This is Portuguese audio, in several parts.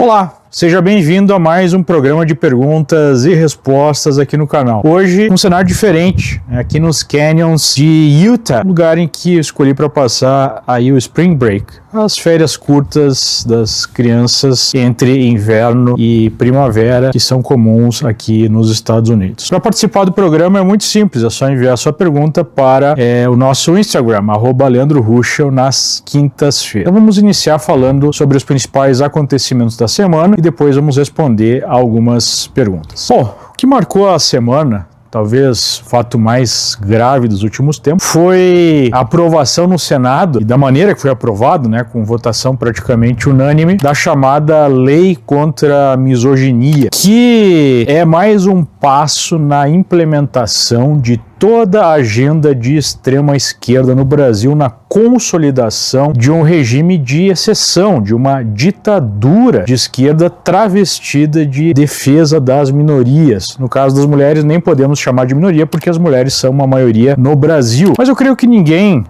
Olá, seja bem-vindo a mais um programa de perguntas e respostas aqui no canal. Hoje, um cenário diferente, aqui nos Canyons de Utah, lugar em que eu escolhi para passar aí o Spring Break, as férias curtas das crianças entre inverno e primavera, que são comuns aqui nos Estados Unidos. Para participar do programa é muito simples, é só enviar sua pergunta para o nosso Instagram, @LeandroRuschel, nas quintas-feiras. Então vamos iniciar falando sobre os principais acontecimentos da semana e depois vamos responder algumas perguntas. Bom, o que marcou a semana, talvez o fato mais grave dos últimos tempos, foi a aprovação no Senado, e da maneira que foi aprovado, com votação praticamente unânime, da chamada Lei contra a Misoginia, que é mais um passo na implementação de toda a agenda de extrema esquerda no Brasil, na consolidação de um regime de exceção, de uma ditadura de esquerda travestida de defesa das minorias. No caso das mulheres, nem podemos chamar de minoria, porque as mulheres são uma maioria no Brasil. Mas eu creio que ninguém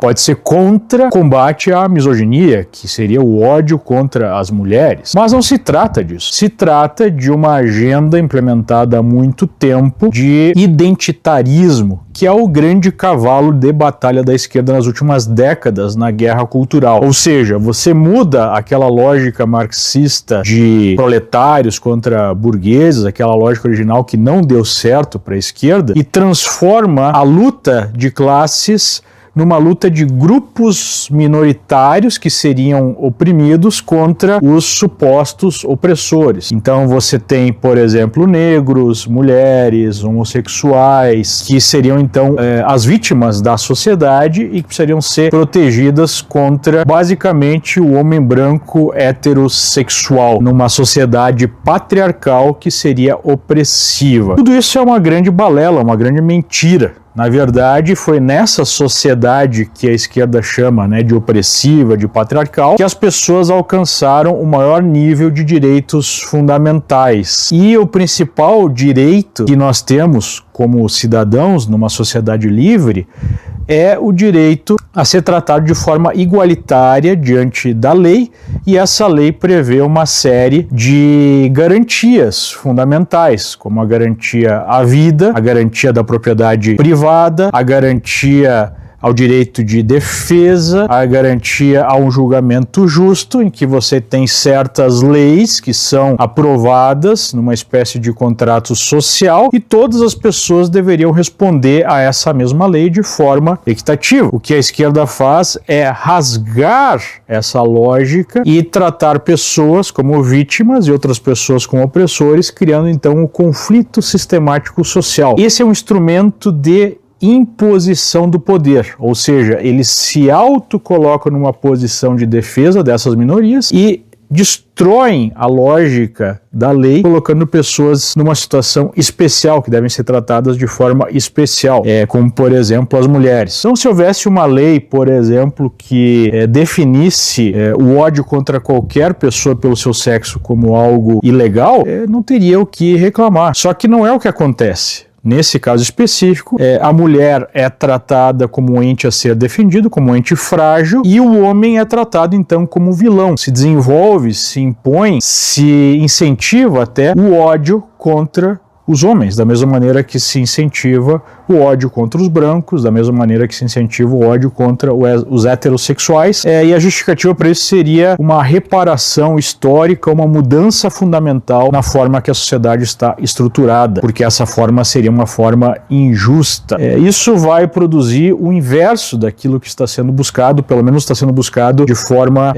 pode ser contra o combate à misoginia, que seria o ódio contra as mulheres. Mas não se trata disso. Se trata de uma agenda implementada há muito tempo de identitarismo, que é o grande cavalo de batalha da esquerda nas últimas décadas na guerra cultural. Ou seja, você muda aquela lógica marxista de proletários contra burgueses, aquela lógica original que não deu certo para a esquerda, e transforma a luta de classes numa luta de grupos minoritários que seriam oprimidos contra os supostos opressores. Então você tem, por exemplo, negros, mulheres, homossexuais, que seriam então as vítimas da sociedade e que precisariam ser protegidas contra basicamente o homem branco heterossexual, numa sociedade patriarcal que seria opressiva. Tudo isso é uma grande balela, uma grande mentira. Na verdade, foi nessa sociedade que a esquerda chama de opressiva, de patriarcal, que as pessoas alcançaram o maior nível de direitos fundamentais. E o principal direito que nós temos como cidadãos numa sociedade livre é o direito a ser tratado de forma igualitária diante da lei, e essa lei prevê uma série de garantias fundamentais, como a garantia à vida, a garantia da propriedade privada, a garantia ao direito de defesa, a garantia a um julgamento justo, em que você tem certas leis que são aprovadas numa espécie de contrato social, e todas as pessoas deveriam responder a essa mesma lei de forma equitativa. O que a esquerda faz é rasgar essa lógica e tratar pessoas como vítimas e outras pessoas como opressores, criando então um conflito sistemático social. Esse é um instrumento de imposição do poder, ou seja, eles se autocolocam numa posição de defesa dessas minorias e destroem a lógica da lei, colocando pessoas numa situação especial, que devem ser tratadas de forma especial, como, por exemplo, as mulheres. Então, se houvesse uma lei, por exemplo, que definisse o ódio contra qualquer pessoa pelo seu sexo como algo ilegal, não teria o que reclamar. Só que não é o que acontece. Nesse caso específico, a mulher é tratada como um ente a ser defendido, como um ente frágil, e o homem é tratado então como vilão. Se desenvolve, se impõe, se incentiva até o ódio contra os homens, da mesma maneira que se incentiva o ódio contra os brancos, da mesma maneira que se incentiva o ódio contra os heterossexuais, e a justificativa para isso seria uma reparação histórica, uma mudança fundamental na forma que a sociedade está estruturada, porque essa forma seria uma forma injusta. Isso vai produzir o inverso daquilo que está sendo buscado, pelo menos está sendo buscado de forma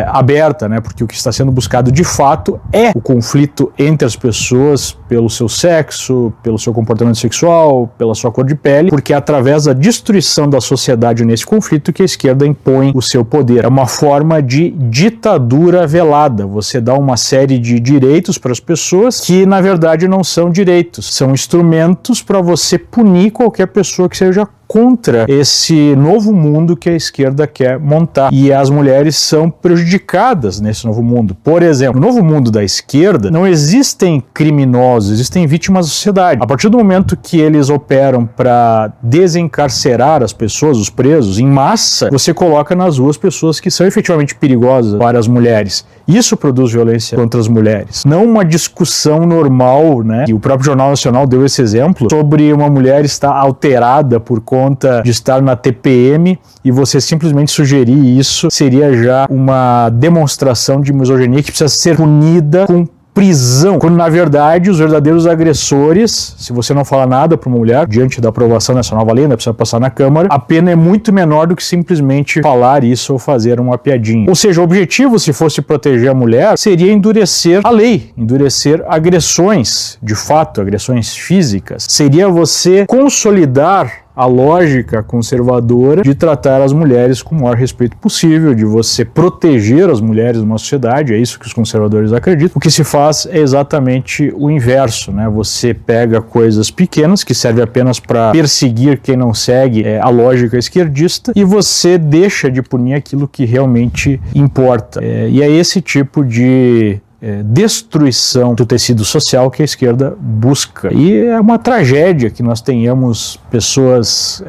aberta, porque o que está sendo buscado de fato é o conflito entre as pessoas pelo seu sexo, pelo seu comportamento sexual, pela sua cor de pele, porque é através da destruição da sociedade nesse conflito que a esquerda impõe o seu poder. É uma forma de ditadura velada. Você dá uma série de direitos para as pessoas que, na verdade, não são direitos. São instrumentos para você punir qualquer pessoa que seja contra esse novo mundo que a esquerda quer montar. E as mulheres são prejudicadas nesse novo mundo. Por exemplo, no novo mundo da esquerda, não existem criminosos, existem vítimas da sociedade. A partir do momento que eles operam para desencarcerar as pessoas, os presos, em massa, você coloca nas ruas pessoas que são efetivamente perigosas para as mulheres. Isso produz violência contra as mulheres. Não uma discussão normal, né? E o próprio Jornal Nacional deu esse exemplo sobre uma mulher estar alterada por conta de estar na TPM e você simplesmente sugerir isso seria já uma demonstração de misoginia que precisa ser punida com prisão, quando na verdade os verdadeiros agressores, se você não fala nada para uma mulher, diante da aprovação dessa nova lei, precisa passar na Câmara, a pena é muito menor do que simplesmente falar isso ou fazer uma piadinha. Ou seja, o objetivo, se fosse proteger a mulher, seria endurecer a lei, endurecer agressões, de fato, agressões físicas. Seria você consolidar a lógica conservadora de tratar as mulheres com o maior respeito possível, de você proteger as mulheres numa sociedade, é isso que os conservadores acreditam. O que se faz é exatamente o inverso, né? Você pega coisas pequenas, que servem apenas para perseguir quem não segue a lógica esquerdista, e você deixa de punir aquilo que realmente importa. E é esse tipo de destruição do tecido social que a esquerda busca. E é uma tragédia que nós tenhamos pessoas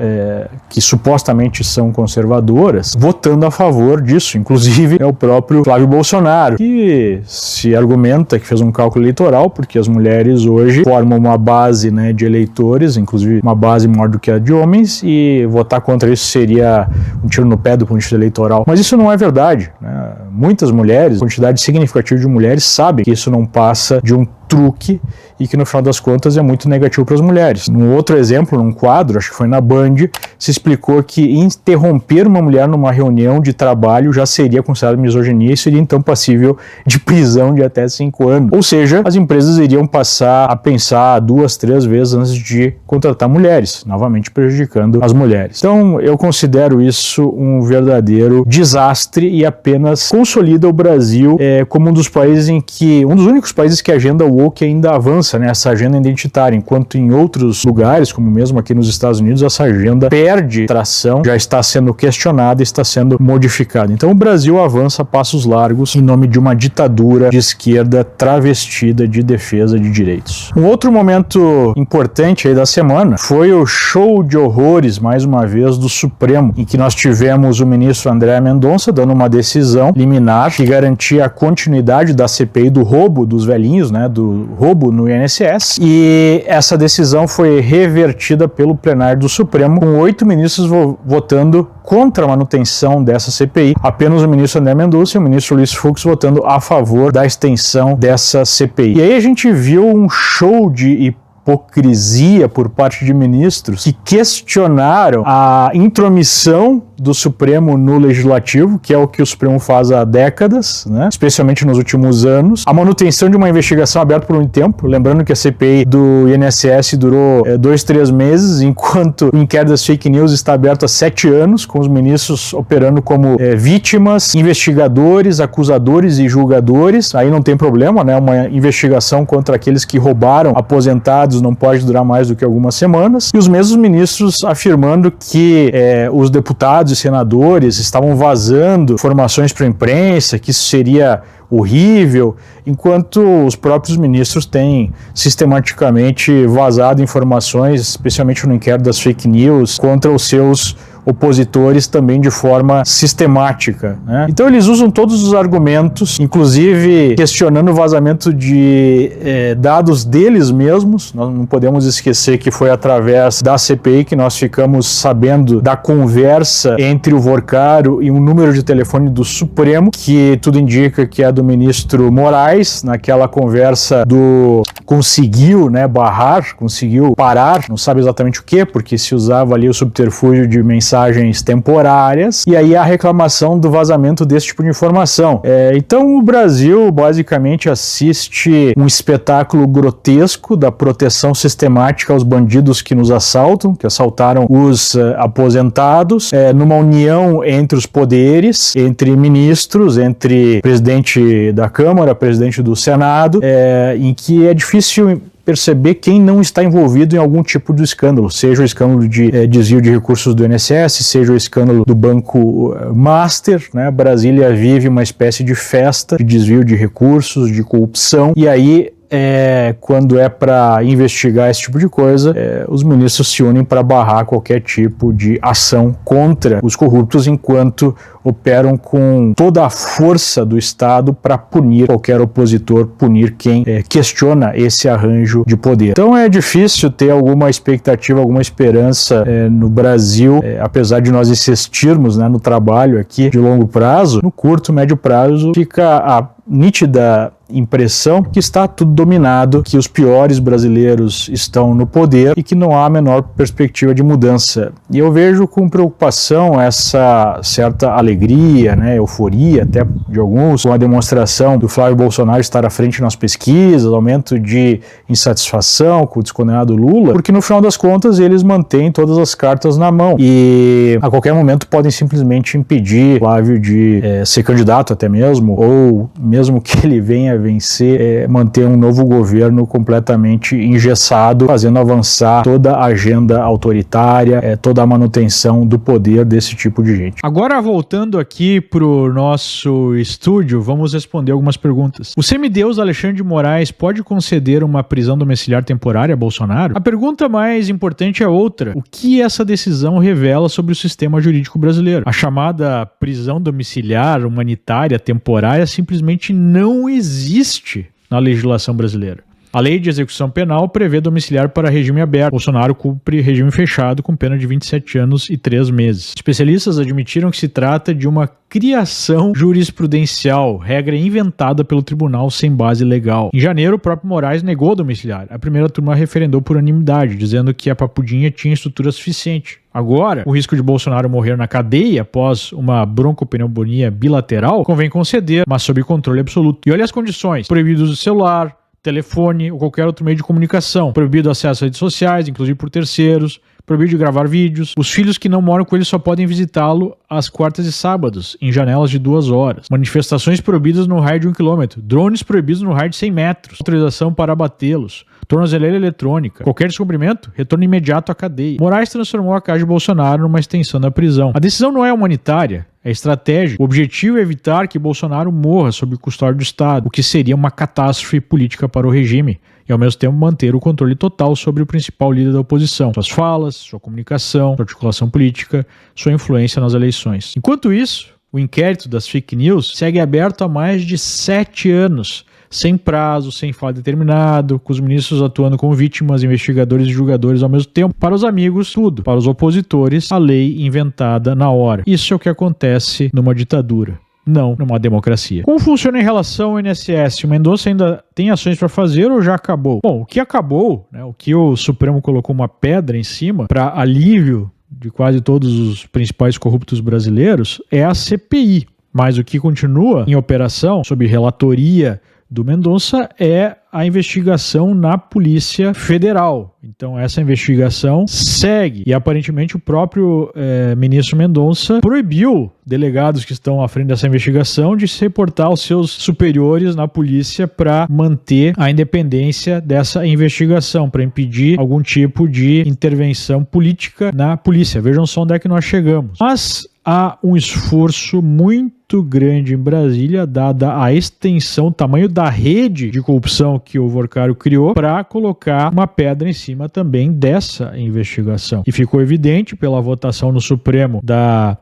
que supostamente são conservadoras votando a favor disso. Inclusive é o próprio Flávio Bolsonaro, que se argumenta que fez um cálculo eleitoral porque as mulheres hoje formam uma base, né, de eleitores, inclusive uma base maior do que a de homens, e votar contra isso seria um tiro no pé do ponto de vista eleitoral. Mas isso não é verdade, né? Muitas mulheres, quantidade significativa de mulheres, sabem que isso não passa de um truque e que no final das contas é muito negativo para as mulheres. Num outro exemplo, num quadro, acho que foi na Band, se explicou que interromper uma mulher numa reunião de trabalho já seria considerado misoginia e seria então passível de prisão de até 5 anos. Ou seja, as empresas iriam passar a pensar 2, 3 vezes antes de contratar mulheres, novamente prejudicando as mulheres. Então eu considero isso um verdadeiro desastre e apenas consolida o Brasil como um dos países um dos únicos países que a agenda woke ainda avança, né, essa agenda identitária, enquanto em outros lugares, como mesmo aqui nos Estados Unidos, essa agenda perde tração, já está sendo questionada, está sendo modificada. Então o Brasil avança a passos largos em nome de uma ditadura de esquerda travestida de defesa de direitos. Um outro momento importante aí da semana foi o show de horrores, mais uma vez, do Supremo, em que nós tivemos o ministro André Mendonça dando uma decisão liminar que garantia a continuidade da CPI do roubo dos velhinhos, né, do roubo no INSS, e essa decisão foi revertida pelo plenário do Supremo, com 8 ministros votando contra a manutenção dessa CPI, apenas o ministro André Mendonça e o ministro Luiz Fux votando a favor da extensão dessa CPI. E aí a gente viu um show de hipocrisia por parte de ministros que questionaram a intromissão do Supremo no Legislativo, que é o que o Supremo faz há décadas, né? Especialmente nos últimos anos, a manutenção de uma investigação aberta por muito tempo, lembrando que a CPI do INSS durou 2, 3 meses, enquanto o inquérito das fake news está aberto há 7 anos, com os ministros operando como vítimas, investigadores, acusadores e julgadores. Aí não tem problema, né? Uma investigação contra aqueles que roubaram aposentados não pode durar mais do que algumas semanas, e os mesmos ministros afirmando que os deputados e senadores estavam vazando informações para a imprensa, que isso seria horrível, enquanto os próprios ministros têm sistematicamente vazado informações, especialmente no inquérito das fake news, contra os seus opositores também de forma sistemática, né? Então eles usam todos os argumentos, inclusive questionando o vazamento de dados deles mesmos. Nós não podemos esquecer que foi através da CPI que nós ficamos sabendo da conversa entre o Vorcaro e um número de telefone do Supremo, que tudo indica que é do ministro Moraes. Naquela conversa conseguiu, né, conseguiu parar, não sabe exatamente o que, porque se usava ali o subterfúgio de mensagens temporárias, e aí a reclamação do vazamento desse tipo de informação. Então o Brasil basicamente assiste um espetáculo grotesco da proteção sistemática aos bandidos que nos assaltam, que assaltaram os aposentados, numa união entre os poderes, entre ministros, entre presidente da Câmara, presidente do Senado, em que é difícil difícil perceber quem não está envolvido em algum tipo de escândalo, seja o escândalo de desvio de recursos do INSS, seja o escândalo do Banco Master, né? Brasília vive uma espécie de festa de desvio de recursos, de corrupção, e aí quando é para investigar esse tipo de coisa, os ministros se unem para barrar qualquer tipo de ação contra os corruptos, enquanto operam com toda a força do Estado para punir qualquer opositor, punir quem questiona esse arranjo de poder. Então é difícil ter alguma expectativa, alguma esperança no Brasil, apesar de nós insistirmos, né, no trabalho aqui de longo prazo. No curto, médio prazo, fica a nítida impressão que está tudo dominado, que os piores brasileiros estão no poder e que não há a menor perspectiva de mudança. E eu vejo com preocupação essa certa alegria, né, euforia até de alguns, com a demonstração do Flávio Bolsonaro estar à frente nas pesquisas, aumento de insatisfação com o descondenado Lula, porque no final das contas eles mantêm todas as cartas na mão e a qualquer momento podem simplesmente impedir Flávio de ser candidato até mesmo, ou mesmo que ele venha vencer, manter um novo governo completamente engessado, fazendo avançar toda a agenda autoritária, toda a manutenção do poder desse tipo de gente. Agora, voltando aqui pro nosso estúdio, vamos responder algumas perguntas. O semideus Alexandre de Moraes pode conceder uma prisão domiciliar temporária a Bolsonaro? A pergunta mais importante é outra. O que essa decisão revela sobre o sistema jurídico brasileiro? A chamada prisão domiciliar humanitária temporária simplesmente não existe na legislação brasileira. A lei de execução penal prevê domiciliar para regime aberto. Bolsonaro cumpre regime fechado com pena de 27 anos e 3 meses. Especialistas admitiram que se trata de uma criação jurisprudencial, regra inventada pelo tribunal sem base legal. Em janeiro, o próprio Moraes negou domiciliar. A primeira turma referendou por unanimidade, dizendo que a papudinha tinha estrutura suficiente. Agora, o risco de Bolsonaro morrer na cadeia após uma broncopneumonia bilateral convém conceder, mas sob controle absoluto. E olha as condições: proibido do celular, telefone ou qualquer outro meio de comunicação, proibido acesso a redes sociais, inclusive por terceiros, proibido de gravar vídeos. Os filhos que não moram com ele só podem visitá-lo às quartas e sábados, em janelas de 2 horas. Manifestações proibidas no raio de 1 quilômetro. Drones proibidos no raio de 100 metros. Autorização para abatê-los. Tornozeleira eletrônica. Qualquer descumprimento, retorno imediato à cadeia. Moraes transformou a casa de Bolsonaro numa extensão da prisão. A decisão não é humanitária, é estratégica. O objetivo é evitar que Bolsonaro morra sob custódia do Estado, o que seria uma catástrofe política para o regime, e ao mesmo tempo manter o controle total sobre o principal líder da oposição, suas falas, sua comunicação, sua articulação política, sua influência nas eleições. Enquanto isso, o inquérito das fake news segue aberto há mais de 7 anos, sem prazo, sem fato determinado, com os ministros atuando como vítimas, investigadores e julgadores ao mesmo tempo. Para os amigos, tudo. Para os opositores, a lei inventada na hora. Isso é o que acontece numa ditadura, não numa democracia. Como funciona em relação ao INSS? O Mendonça ainda tem ações para fazer ou já acabou? Bom, o que acabou, né, o que o Supremo colocou uma pedra em cima para alívio de quase todos os principais corruptos brasileiros, é a CPI. Mas o que continua em operação, sob relatoria do Mendonça, é a investigação na Polícia Federal. Então essa investigação segue e aparentemente o próprio ministro Mendonça proibiu delegados que estão à frente dessa investigação de se reportar aos seus superiores na polícia para manter a independência dessa investigação, para impedir algum tipo de intervenção política na polícia. Vejam só onde é que nós chegamos. Mas há um esforço muito grande em Brasília, dada a extensão, o tamanho da rede de corrupção que o Vorcário criou, para colocar uma pedra em cima também dessa investigação. E ficou evidente pela votação no Supremo da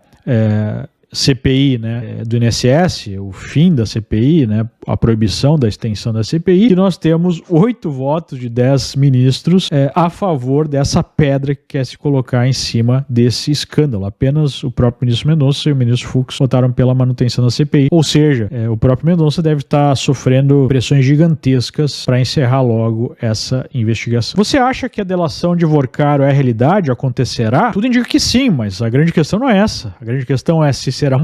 CPI, né, do INSS, o fim da CPI, né, a proibição da extensão da CPI, que nós temos 8 votos de 10 ministros a favor dessa pedra que quer se colocar em cima desse escândalo. Apenas o próprio ministro Mendonça e o ministro Fux votaram pela manutenção da CPI. Ou seja, o próprio Mendonça deve estar sofrendo pressões gigantescas para encerrar logo essa investigação. Você acha que a delação de Vorcário é realidade? Acontecerá? Tudo indica que sim, mas a grande questão não é essa. A grande questão é se será será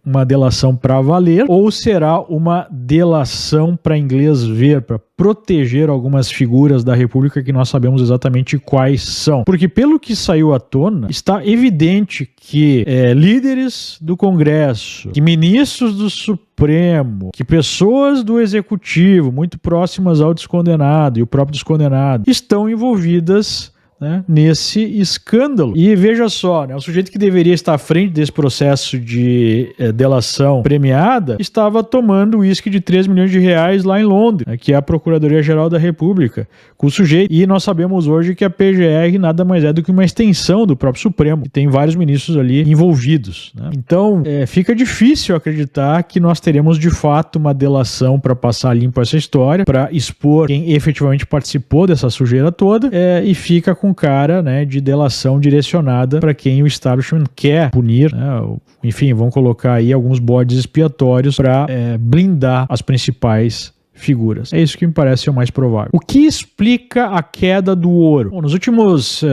uma delação para valer ou será uma delação para inglês ver, para proteger algumas figuras da República que nós sabemos exatamente quais são? Porque pelo que saiu à tona, está evidente que líderes do Congresso, que ministros do Supremo, que pessoas do Executivo muito próximas ao descondenado e o próprio descondenado estão envolvidas, né, nesse escândalo. E veja só, né, o sujeito que deveria estar à frente desse processo de delação premiada estava tomando uísque de 3 milhões de reais lá em Londres, né, que é a Procuradoria-Geral da República, com o sujeito. E nós sabemos hoje que a PGR nada mais é do que uma extensão do próprio Supremo, que tem vários ministros ali envolvidos, né? Então, fica difícil acreditar que nós teremos de fato uma delação para passar limpo essa história, para expor quem efetivamente participou dessa sujeira toda, e fica com cara, né, de delação direcionada para quem o establishment quer punir, né? Enfim, vão colocar aí alguns bodes expiatórios para blindar as principais figuras. É isso que me parece ser o mais provável. O que explica a queda do ouro? Bom, nos últimos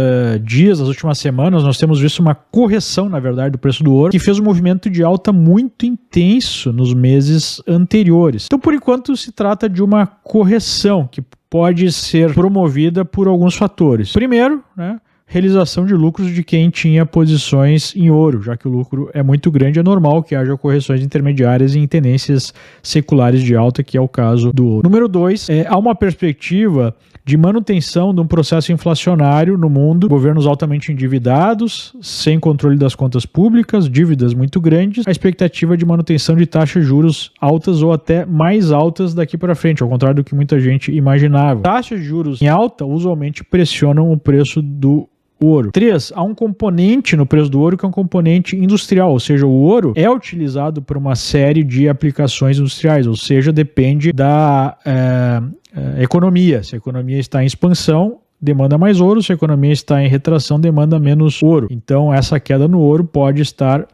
dias, nas últimas semanas, nós temos visto uma correção, na verdade, do preço do ouro, que fez um movimento de alta muito intenso nos meses anteriores. Então, por enquanto, se trata de uma correção que pode ser promovida por alguns fatores. Primeiro, né, realização de lucros de quem tinha posições em ouro, já que o lucro é muito grande, é normal que haja correções intermediárias em tendências seculares de alta, que é o caso do ouro. Número 2, há uma perspectiva de manutenção de um processo inflacionário no mundo, governos altamente endividados, sem controle das contas públicas, dívidas muito grandes, a expectativa de manutenção de taxas de juros altas ou até mais altas daqui para frente, ao contrário do que muita gente imaginava. Taxas de juros em alta usualmente pressionam o preço do ouro. 3. Há um componente no preço do ouro que é um componente industrial, ou seja, o ouro é utilizado por uma série de aplicações industriais, ou seja, depende da economia. Se a economia está em expansão, demanda mais ouro, se a economia está em retração, demanda menos ouro. Então, essa queda no ouro pode estar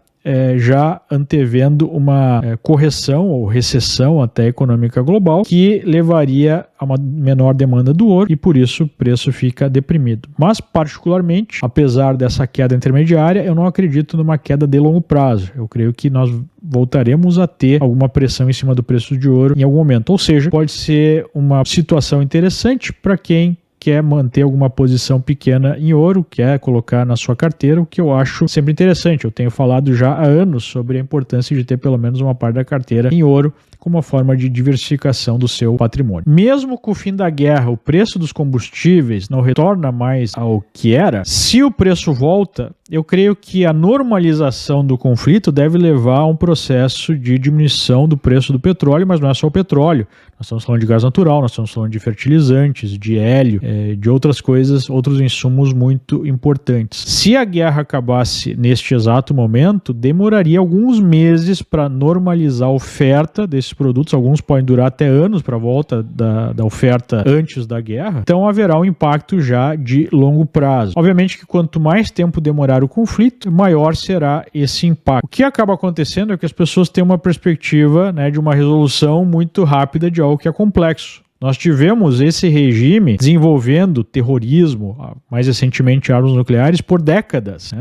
já antevendo uma correção ou recessão até econômica global que levaria a uma menor demanda do ouro e por isso o preço fica deprimido. Mas particularmente, apesar dessa queda intermediária, eu não acredito numa queda de longo prazo. Eu creio que nós voltaremos a ter alguma pressão em cima do preço de ouro em algum momento. Ou seja, pode ser uma situação interessante para quem quer manter alguma posição pequena em ouro, quer colocar na sua carteira, o que eu acho sempre interessante. Eu tenho falado já há anos sobre a importância de ter pelo menos uma parte da carteira em ouro como uma forma de diversificação do seu patrimônio. Mesmo com o fim da guerra, o preço dos combustíveis não retorna mais ao que era, se o preço volta, eu creio que a normalização do conflito deve levar a um processo de diminuição do preço do petróleo, mas não é só o petróleo. Nós estamos falando de gás natural, nós estamos falando de fertilizantes, de hélio, de outras coisas, outros insumos muito importantes. Se a guerra acabasse neste exato momento, demoraria alguns meses para normalizar a oferta desses produtos. Alguns podem durar até anos para a volta da oferta antes da guerra. Então haverá um impacto já de longo prazo. Obviamente que quanto mais tempo demorar o conflito, maior será esse impacto. O que acaba acontecendo é que as pessoas têm uma perspectiva, né, de uma resolução muito rápida de algo que é complexo. Nós tivemos esse regime desenvolvendo terrorismo, mais recentemente armas nucleares, por décadas.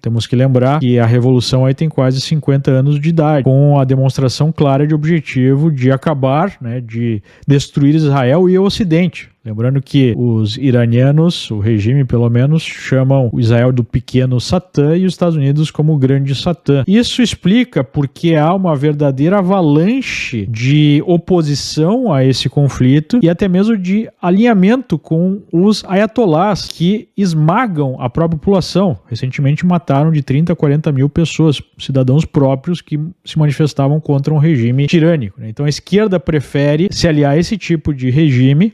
Temos que lembrar que a revolução aí tem quase 50 anos de idade, com a demonstração clara de objetivo de acabar, né, de destruir Israel e o Ocidente. Lembrando que os iranianos, o regime pelo menos, chamam o Israel do pequeno Satã e os Estados Unidos como o grande Satã. Isso explica porque há uma verdadeira avalanche de oposição a esse conflito e até mesmo de alinhamento com os ayatolás que esmagam a própria população. Recentemente mataram de 30 a 40 mil pessoas, cidadãos próprios que se manifestavam contra um regime tirânico. Então a esquerda prefere se aliar a esse tipo de regime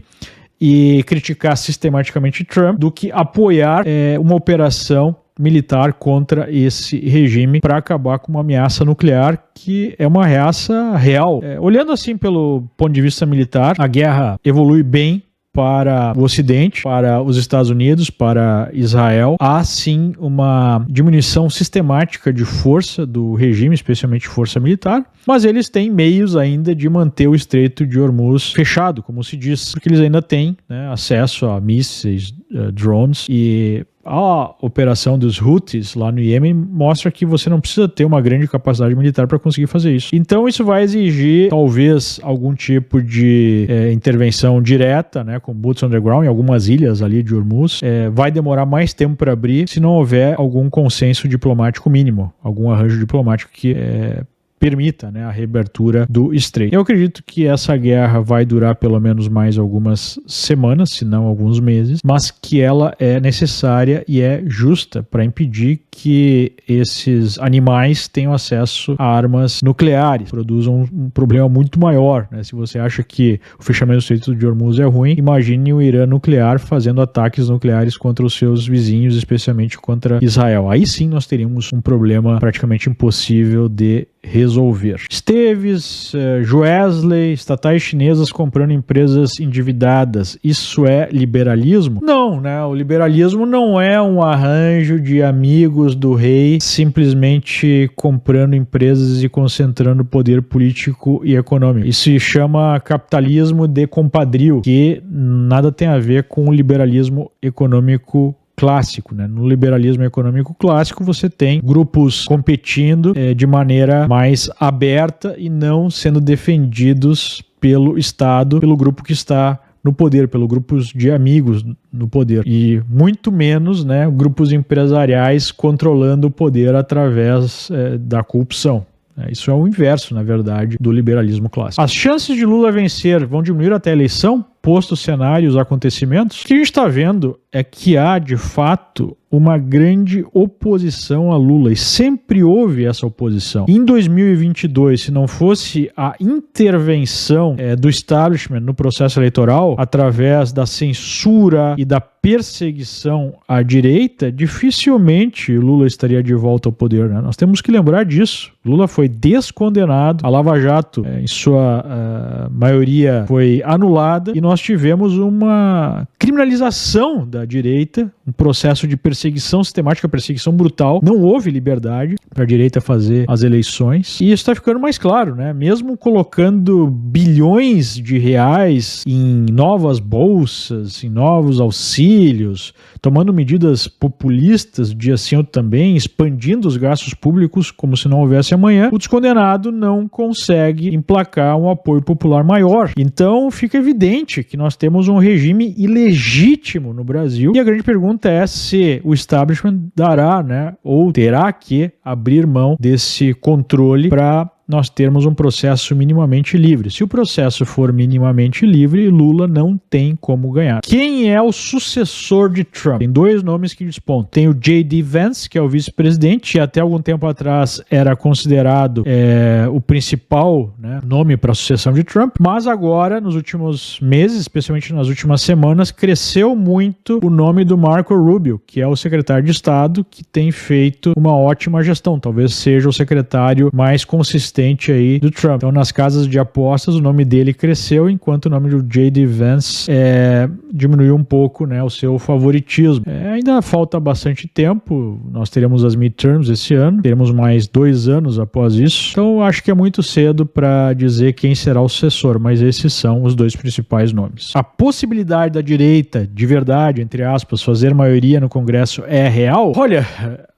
e criticar sistematicamente Trump do que apoiar uma operação militar contra esse regime para acabar com uma ameaça nuclear que é uma ameaça real. Olhando assim pelo ponto de vista militar, a guerra evolui bem para o Ocidente, para os Estados Unidos, para Israel. Há sim uma diminuição sistemática de força do regime, especialmente força militar, mas eles têm meios ainda de manter o Estreito de Hormuz fechado, como se diz, porque eles ainda têm, né, acesso a mísseis, drones, e A operação dos Houthis lá no Iêmen mostra que você não precisa ter uma grande capacidade militar para conseguir fazer isso. Então isso vai exigir talvez algum tipo de intervenção direta, né, com boots on the ground em algumas ilhas ali de Hormuz. Vai demorar mais tempo para abrir se não houver algum consenso diplomático mínimo, algum arranjo diplomático que permita, né, a reabertura do estreito. Eu acredito que essa guerra vai durar pelo menos mais algumas semanas, se não alguns meses, mas que ela é necessária e é justa para impedir que esses animais tenham acesso a armas nucleares, produzam um problema muito maior, né? Se você acha que o fechamento do Estreito de Hormuz é ruim, imagine o Irã nuclear fazendo ataques nucleares contra os seus vizinhos, especialmente contra Israel. Aí sim nós teríamos um problema praticamente impossível de resolver. Esteves, Joesley, estatais chinesas comprando empresas endividadas. Isso é liberalismo? Não, né? O liberalismo não é um arranjo de amigos do rei simplesmente comprando empresas e concentrando poder político e econômico. Isso se chama capitalismo de compadrio, que nada tem a ver com o liberalismo econômico clássico, né? No liberalismo econômico clássico você tem grupos competindo de maneira mais aberta e não sendo defendidos pelo Estado, pelo grupo que está no poder, pelos grupos de amigos no poder, e muito menos, né, grupos empresariais controlando o poder através da corrupção. Isso é o inverso, na verdade, do liberalismo clássico. As chances de Lula vencer vão diminuir até a eleição, posto o cenário e os acontecimentos? O que a gente está vendo é que há, de fato, uma grande oposição a Lula, e sempre houve essa oposição. Em 2022, se não fosse a intervenção do establishment no processo eleitoral, através da censura e da perseguição à direita, dificilmente Lula estaria de volta ao poder, né? Nós temos que lembrar disso. Lula foi descondenado, a Lava Jato, em sua maioria, foi anulada, e nós tivemos uma criminalização da direita, um processo de perseguição sistemática, perseguição brutal. Não houve liberdade para a direita fazer as eleições, e isso está ficando mais claro, né? Mesmo colocando bilhões de reais em novas bolsas, em novos auxílios, tomando medidas populistas de assim ou também, expandindo os gastos públicos como se não houvesse amanhã, o descondenado não consegue emplacar um apoio popular maior. Então fica evidente que nós temos um regime ilegítimo no Brasil, e a grande pergunta é se o establishment dará, né, ou terá que abrir mão desse controle para nós termos um processo minimamente livre. Se o processo for minimamente livre, Lula não tem como ganhar. Quem é o sucessor de Trump? Tem dois nomes que despontam. Tem o J.D. Vance, que é o vice-presidente, e até algum tempo atrás era considerado o principal, né, nome para a sucessão de Trump, mas agora, nos últimos meses, especialmente nas últimas semanas, cresceu muito o nome do Marco Rubio, que é o secretário de Estado, que tem feito uma ótima gestão. Talvez seja o secretário mais consistente aí do Trump. Então, nas casas de apostas, o nome dele cresceu, enquanto o nome do J.D. Vance diminuiu um pouco, né, o seu favoritismo. Ainda falta bastante tempo, nós teremos as midterms esse ano, teremos mais 2 anos após isso, então acho que é muito cedo para dizer quem será o sucessor, mas esses são os dois principais nomes. A possibilidade da direita, de verdade, entre aspas, fazer maioria no Congresso é real? Olha,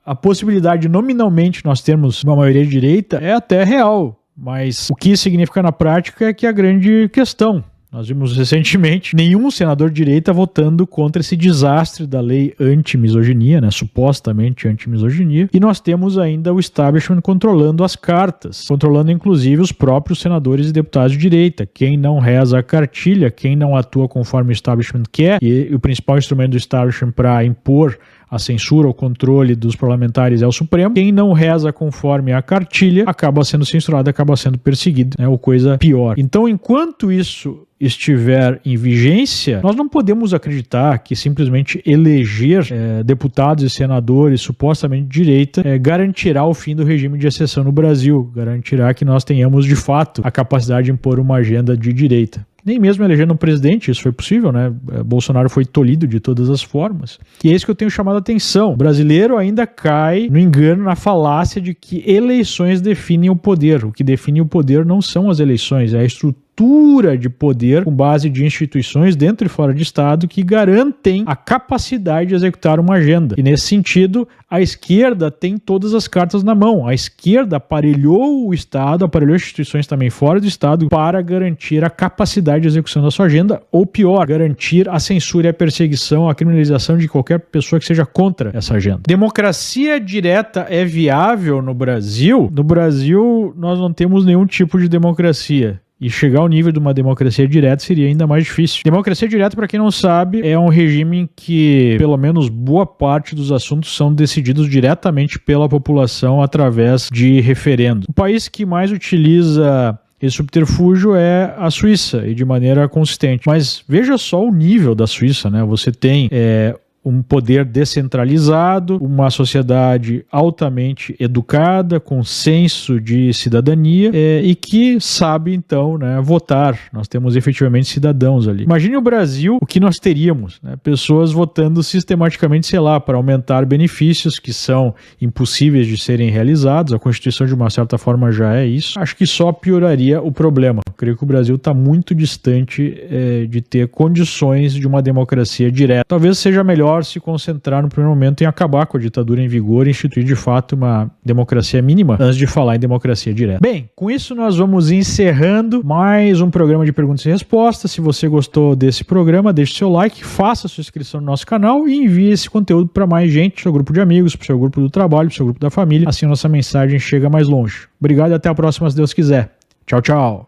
a possibilidade de nominalmente nós termos uma maioria de direita é até real, mas o que isso significa na prática é que é a grande questão. Nós vimos recentemente nenhum senador de direita votando contra esse desastre da lei anti-misoginia, né, supostamente anti-misoginia, e nós temos ainda o establishment controlando as cartas, controlando inclusive os próprios senadores e deputados de direita. Quem não reza a cartilha, quem não atua conforme o establishment quer, e o principal instrumento do establishment para impor a censura, o controle dos parlamentares é o Supremo. Quem não reza conforme a cartilha acaba sendo censurado, acaba sendo perseguido, né, ou coisa pior. Então, enquanto isso estiver em vigência, nós não podemos acreditar que simplesmente eleger deputados e senadores supostamente de direita garantirá o fim do regime de exceção no Brasil, garantirá que nós tenhamos de fato a capacidade de impor uma agenda de direita. Nem mesmo elegendo um presidente isso foi possível, né? Bolsonaro foi tolhido de todas as formas. E é isso que eu tenho chamado a atenção. O brasileiro ainda cai no engano, na falácia de que eleições definem o poder. O que define o poder não são as eleições, é a estrutura estrutura de poder com base de instituições dentro e fora de Estado que garantem a capacidade de executar uma agenda. E nesse sentido, a esquerda tem todas as cartas na mão. A esquerda aparelhou o Estado, aparelhou instituições também fora do Estado para garantir a capacidade de execução da sua agenda, ou pior, garantir a censura e a perseguição, a criminalização de qualquer pessoa que seja contra essa agenda. Democracia direta é viável no Brasil? No Brasil, nós não temos nenhum tipo de democracia. E chegar ao nível de uma democracia direta seria ainda mais difícil. Democracia direta, para quem não sabe, é um regime em que, pelo menos, boa parte dos assuntos são decididos diretamente pela população através de referendo. O país que mais utiliza esse subterfúgio é a Suíça, e de maneira consistente. Mas veja só o nível da Suíça, né? Você tem um poder descentralizado, uma sociedade altamente educada, com senso de cidadania e que sabe, então, né, votar. Nós temos efetivamente cidadãos ali. Imagine o Brasil, o que nós teríamos, né? Pessoas votando sistematicamente, sei lá, para aumentar benefícios que são impossíveis de serem realizados. A Constituição, de uma certa forma, já é isso. Acho que só pioraria o problema. Eu creio que o Brasil está muito distante de ter condições de uma democracia direta. Talvez seja melhor se concentrar no primeiro momento em acabar com a ditadura em vigor e instituir de fato uma democracia mínima antes de falar em democracia direta. Bem, com isso nós vamos encerrando mais um programa de perguntas e respostas. Se você gostou desse programa, deixe seu like, faça sua inscrição no nosso canal e envie esse conteúdo para mais gente, pro seu grupo de amigos, pro seu grupo do trabalho, pro seu grupo da família. Assim nossa mensagem chega mais longe. Obrigado e até a próxima, se Deus quiser. Tchau, tchau.